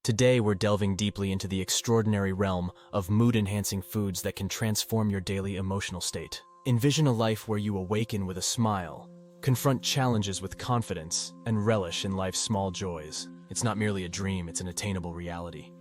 Today, we're delving deeply into the extraordinary realm of mood-enhancing foods that can transform your daily emotional state. Envision a life where you awaken with a smile, confront challenges with confidence, and relish in life's small joys. It's not merely a dream, it's an attainable reality.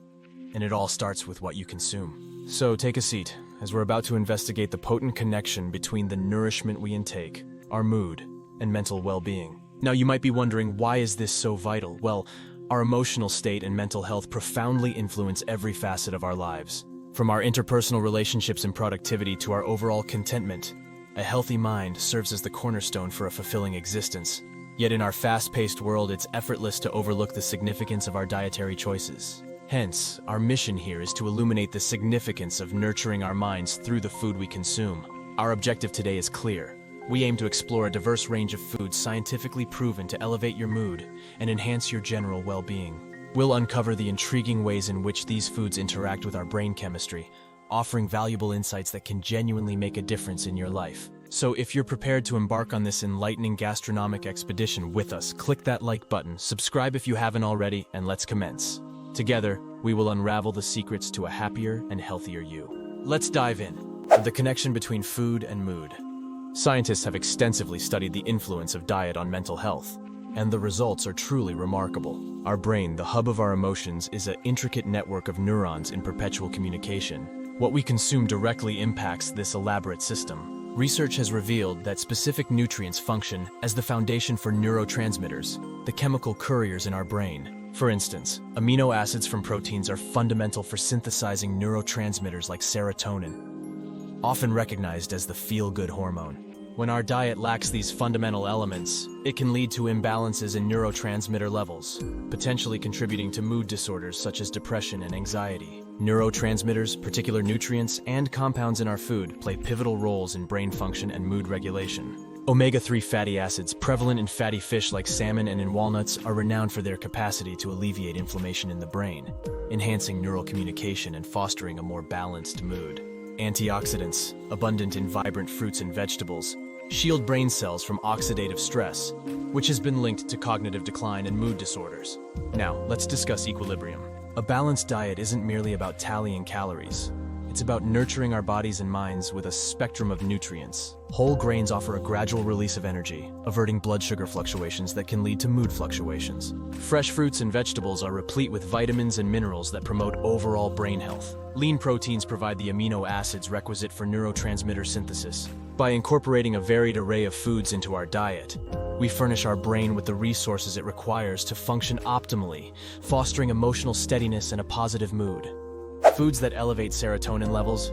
And it all starts with what you consume. So take a seat, as we're about to investigate the potent connection between the nourishment we intake, our mood, and mental well-being. Now, you might be wondering, why is this so vital? Well, our emotional state and mental health profoundly influence every facet of our lives. From our interpersonal relationships and productivity to our overall contentment, a healthy mind serves as the cornerstone for a fulfilling existence. Yet in our fast-paced world, it's effortless to overlook the significance of our dietary choices. Hence, our mission here is to illuminate the significance of nurturing our minds through the food we consume. Our objective today is clear. We aim to explore a diverse range of foods scientifically proven to elevate your mood and enhance your general well-being. We'll uncover the intriguing ways in which these foods interact with our brain chemistry, offering valuable insights that can genuinely make a difference in your life. So if you're prepared to embark on this enlightening gastronomic expedition with us, click that like button, subscribe if you haven't already, and let's commence. Together, we will unravel the secrets to a happier and healthier you. Let's dive in. The connection between food and mood. Scientists have extensively studied the influence of diet on mental health, and the results are truly remarkable. Our brain, the hub of our emotions, is an intricate network of neurons in perpetual communication. What we consume directly impacts this elaborate system. Research has revealed that specific nutrients function as the foundation for neurotransmitters, the chemical couriers in our brain. For instance, amino acids from proteins are fundamental for synthesizing neurotransmitters like serotonin, often recognized as the feel-good hormone. When our diet lacks these fundamental elements, it can lead to imbalances in neurotransmitter levels, potentially contributing to mood disorders such as depression and anxiety. Neurotransmitters, particular nutrients, and compounds in our food play pivotal roles in brain function and mood regulation. Omega-3 fatty acids, prevalent in fatty fish like salmon and in walnuts, are renowned for their capacity to alleviate inflammation in the brain, enhancing neural communication and fostering a more balanced mood. Antioxidants, abundant in vibrant fruits and vegetables, shield brain cells from oxidative stress, which has been linked to cognitive decline and mood disorders. Now, let's discuss equilibrium. A balanced diet isn't merely about tallying calories. It's about nurturing our bodies and minds with a spectrum of nutrients. Whole grains offer a gradual release of energy, averting blood sugar fluctuations that can lead to mood fluctuations. Fresh fruits and vegetables are replete with vitamins and minerals that promote overall brain health. Lean proteins provide the amino acids requisite for neurotransmitter synthesis. By incorporating a varied array of foods into our diet, we furnish our brain with the resources it requires to function optimally, fostering emotional steadiness and a positive mood. Foods that elevate serotonin levels.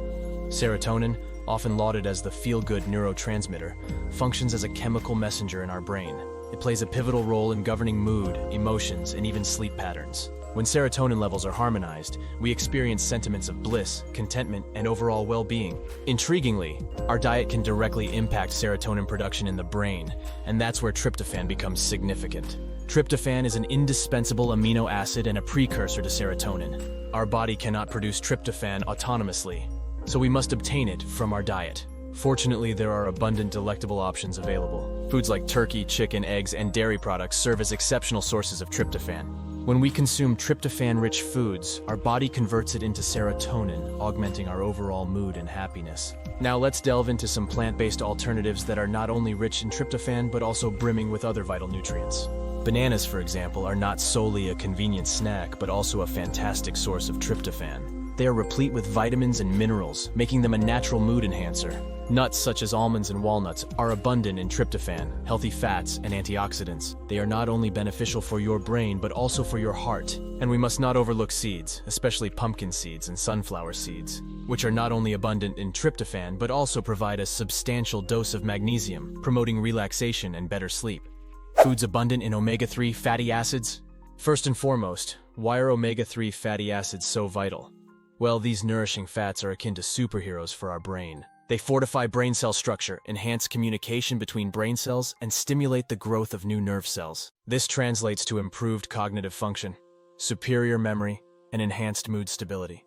Serotonin, often lauded as the feel-good neurotransmitter, functions as a chemical messenger in our brain. It plays a pivotal role in governing mood, emotions, and even sleep patterns. When serotonin levels are harmonized, we experience sentiments of bliss, contentment, and overall well-being. Intriguingly, our diet can directly impact serotonin production in the brain, and that's where tryptophan becomes significant. Tryptophan is an indispensable amino acid and a precursor to serotonin. Our body cannot produce tryptophan autonomously, so we must obtain it from our diet. Fortunately, there are abundant delectable options available. Foods like turkey, chicken, eggs, and dairy products serve as exceptional sources of tryptophan. When we consume tryptophan-rich foods, our body converts it into serotonin, augmenting our overall mood and happiness. Now let's delve into some plant-based alternatives that are not only rich in tryptophan, but also brimming with other vital nutrients. Bananas, for example, are not solely a convenient snack, but also a fantastic source of tryptophan. They are replete with vitamins and minerals, making them a natural mood enhancer. Nuts such as almonds and walnuts are abundant in tryptophan, healthy fats, and antioxidants. They are not only beneficial for your brain, but also for your heart. And we must not overlook seeds, especially pumpkin seeds and sunflower seeds, which are not only abundant in tryptophan, but also provide a substantial dose of magnesium, promoting relaxation and better sleep. Foods abundant in omega-3 fatty acids. First and foremost, why are omega-3 fatty acids so vital? Well, these nourishing fats are akin to superheroes for our brain. They fortify brain cell structure, enhance communication between brain cells, and stimulate the growth of new nerve cells. This translates to improved cognitive function, superior memory, and enhanced mood stability.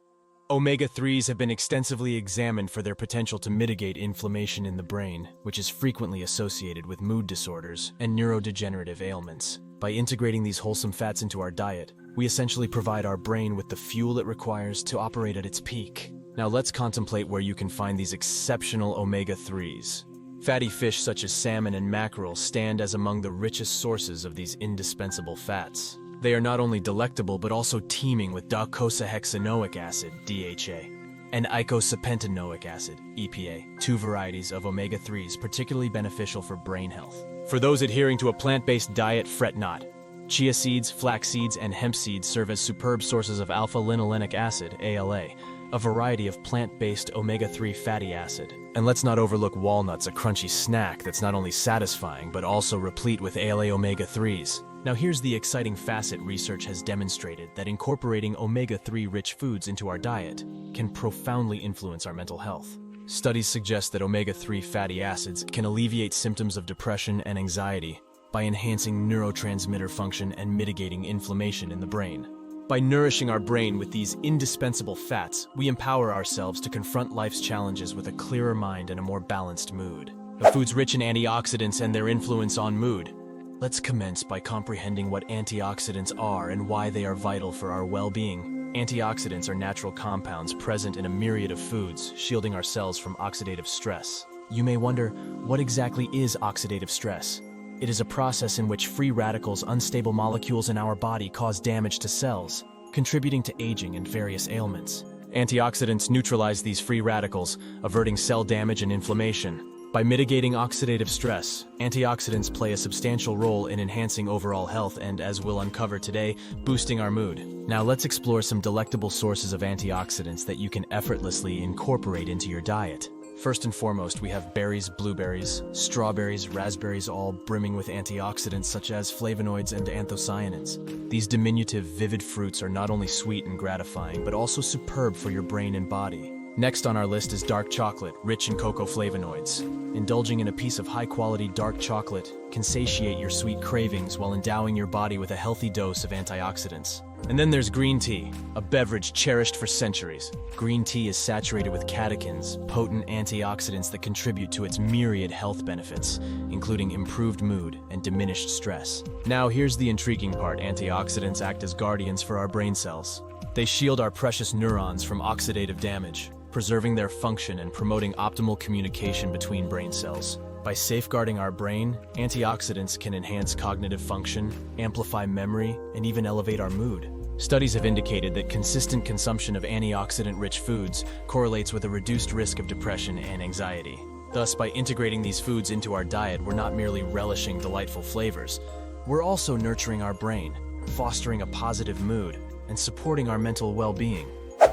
Omega-3s have been extensively examined for their potential to mitigate inflammation in the brain, which is frequently associated with mood disorders and neurodegenerative ailments. By integrating these wholesome fats into our diet, We essentially provide our brain with the fuel it requires to operate at its peak. Now let's contemplate where you can find these exceptional omega-3s. Fatty fish such as salmon and mackerel stand as among the richest sources of these indispensable fats. They are not only delectable but also teeming with docosahexaenoic acid, DHA, and icosapentaenoic acid, EPA, two varieties of omega-3s particularly beneficial for brain health. For those adhering to a plant-based diet, fret not. Chia seeds, flax seeds, and hemp seeds serve as superb sources of alpha-linolenic acid, ALA, a variety of plant-based omega-3 fatty acid. And let's not overlook walnuts, a crunchy snack that's not only satisfying but also replete with ALA omega-3s. Now here's the exciting facet research has demonstrated that incorporating omega-3 rich foods into our diet can profoundly influence our mental health. Studies suggest that omega-3 fatty acids can alleviate symptoms of depression and anxiety by enhancing neurotransmitter function and mitigating inflammation in the brain. By nourishing our brain with these indispensable fats, we empower ourselves to confront life's challenges with a clearer mind and a more balanced mood. The foods rich in antioxidants and their influence on mood. Let's commence by comprehending what antioxidants are and why they are vital for our well-being. Antioxidants are natural compounds present in a myriad of foods, shielding our cells from oxidative stress. You may wonder, what exactly is oxidative stress? It is a process in which free radicals, unstable molecules in our body, cause damage to cells, contributing to aging and various ailments. Antioxidants neutralize these free radicals, averting cell damage and inflammation. By mitigating oxidative stress, antioxidants play a substantial role in enhancing overall health and, as we'll uncover today, boosting our mood. Now let's explore some delectable sources of antioxidants that you can effortlessly incorporate into your diet. First and foremost, we have berries, blueberries, strawberries, raspberries, all brimming with antioxidants such as flavonoids and anthocyanins. These diminutive, vivid fruits are not only sweet and gratifying, but also superb for your brain and body. Next on our list is dark chocolate, rich in cocoa flavonoids. Indulging in a piece of high-quality dark chocolate can satiate your sweet cravings while endowing your body with a healthy dose of antioxidants. And then there's green tea, a beverage cherished for centuries. Green tea is saturated with catechins, potent antioxidants that contribute to its myriad health benefits, including improved mood and diminished stress. Now here's the intriguing part: antioxidants act as guardians for our brain cells. They shield our precious neurons from oxidative damage, preserving their function and promoting optimal communication between brain cells. By safeguarding our brain, antioxidants can enhance cognitive function, amplify memory, and even elevate our mood. Studies have indicated that consistent consumption of antioxidant-rich foods correlates with a reduced risk of depression and anxiety. Thus, by integrating these foods into our diet, we're not merely relishing delightful flavors, we're also nurturing our brain, fostering a positive mood, and supporting our mental well-being.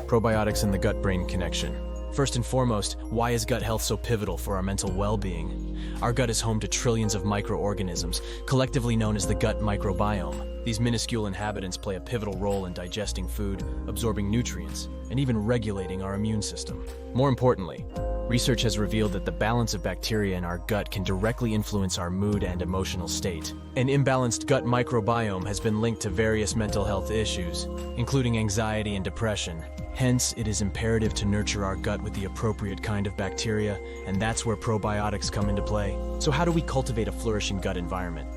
Probiotics and the gut-brain connection. First and foremost, why is gut health so pivotal for our mental well-being? Our gut is home to trillions of microorganisms, collectively known as the gut microbiome. These minuscule inhabitants play a pivotal role in digesting food, absorbing nutrients, and even regulating our immune system. More importantly, research has revealed that the balance of bacteria in our gut can directly influence our mood and emotional state. An imbalanced gut microbiome has been linked to various mental health issues, including anxiety and depression. Hence, it is imperative to nurture our gut with the appropriate kind of bacteria, and that's where probiotics come into play. So how do we cultivate a flourishing gut environment?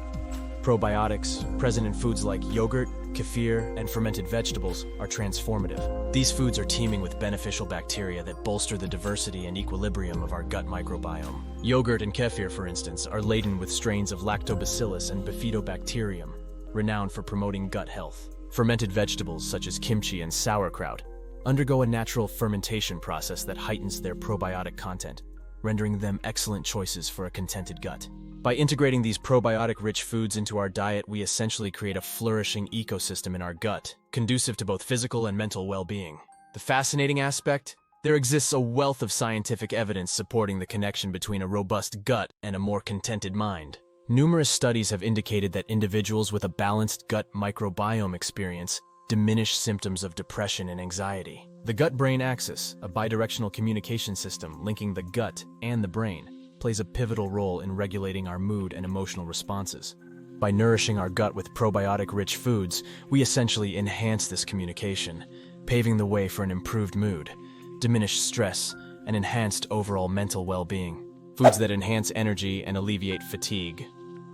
Probiotics, present in foods like yogurt, kefir, and fermented vegetables, are transformative. These foods are teeming with beneficial bacteria that bolster the diversity and equilibrium of our gut microbiome. Yogurt and kefir, for instance, are laden with strains of lactobacillus and bifidobacterium, renowned for promoting gut health. Fermented vegetables, such as kimchi and sauerkraut, undergo a natural fermentation process that heightens their probiotic content, rendering them excellent choices for a contented gut. By integrating these probiotic-rich foods into our diet, we essentially create a flourishing ecosystem in our gut, conducive to both physical and mental well-being. The fascinating aspect? There exists a wealth of scientific evidence supporting the connection between a robust gut and a more contented mind. Numerous studies have indicated that individuals with a balanced gut microbiome experience diminish symptoms of depression and anxiety. The gut-brain axis, a bidirectional communication system linking the gut and the brain, plays a pivotal role in regulating our mood and emotional responses. By nourishing our gut with probiotic-rich foods, we essentially enhance this communication, paving the way for an improved mood, diminished stress, and enhanced overall mental well-being. Foods that enhance energy and alleviate fatigue.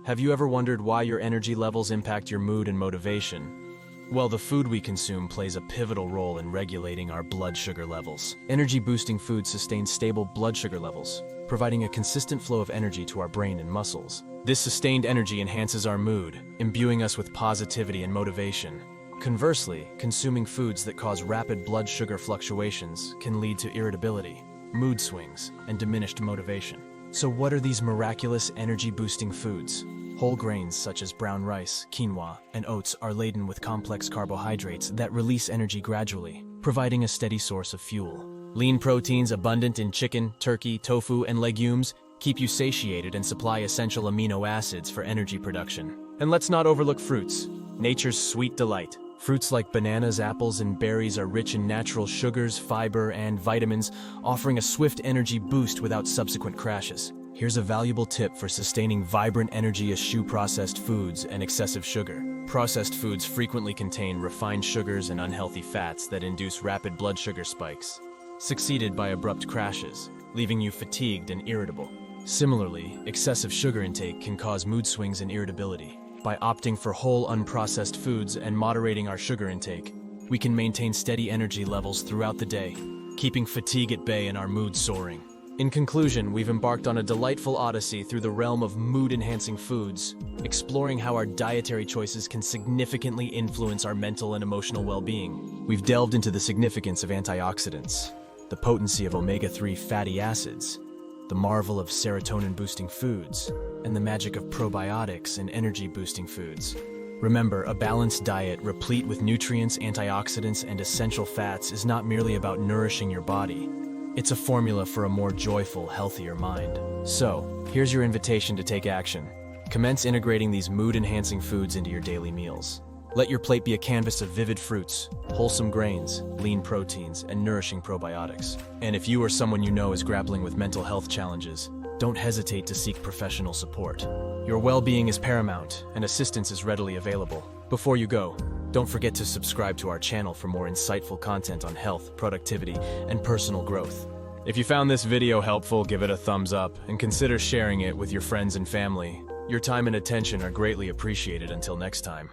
Have you ever wondered why your energy levels impact your mood and motivation? Well, the food we consume plays a pivotal role in regulating our blood sugar levels. Energy-boosting foods sustain stable blood sugar levels, providing a consistent flow of energy to our brain and muscles. This sustained energy enhances our mood, imbuing us with positivity and motivation. Conversely, consuming foods that cause rapid blood sugar fluctuations can lead to irritability, mood swings, and diminished motivation. So what are these miraculous energy-boosting foods? Whole grains such as brown rice, quinoa, and oats are laden with complex carbohydrates that release energy gradually, providing a steady source of fuel. Lean proteins abundant in chicken, turkey, tofu, and legumes keep you satiated and supply essential amino acids for energy production. And let's not overlook fruits, nature's sweet delight. Fruits like bananas, apples, and berries are rich in natural sugars, fiber, and vitamins, offering a swift energy boost without subsequent crashes. Here's a valuable tip for sustaining vibrant energy: eschew processed foods and excessive sugar. Processed foods frequently contain refined sugars and unhealthy fats that induce rapid blood sugar spikes, succeeded by abrupt crashes, leaving you fatigued and irritable. Similarly, excessive sugar intake can cause mood swings and irritability. By opting for whole, unprocessed foods and moderating our sugar intake, we can maintain steady energy levels throughout the day, keeping fatigue at bay and our mood soaring. In conclusion, we've embarked on a delightful odyssey through the realm of mood-enhancing foods, exploring how our dietary choices can significantly influence our mental and emotional well-being. We've delved into the significance of antioxidants, the potency of omega-3 fatty acids, the marvel of serotonin-boosting foods, and the magic of probiotics and energy-boosting foods. Remember, a balanced diet replete with nutrients, antioxidants, and essential fats is not merely about nourishing your body. It's a formula for a more joyful, healthier mind. So, here's your invitation to take action. Commence integrating these mood-enhancing foods into your daily meals. Let your plate be a canvas of vivid fruits, wholesome grains, lean proteins, and nourishing probiotics. And if you or someone you know is grappling with mental health challenges, don't hesitate to seek professional support. Your well-being is paramount, and assistance is readily available. Before you go, don't forget to subscribe to our channel for more insightful content on health, productivity, and personal growth. If you found this video helpful, give it a thumbs up and consider sharing it with your friends and family. Your time and attention are greatly appreciated. Until next time.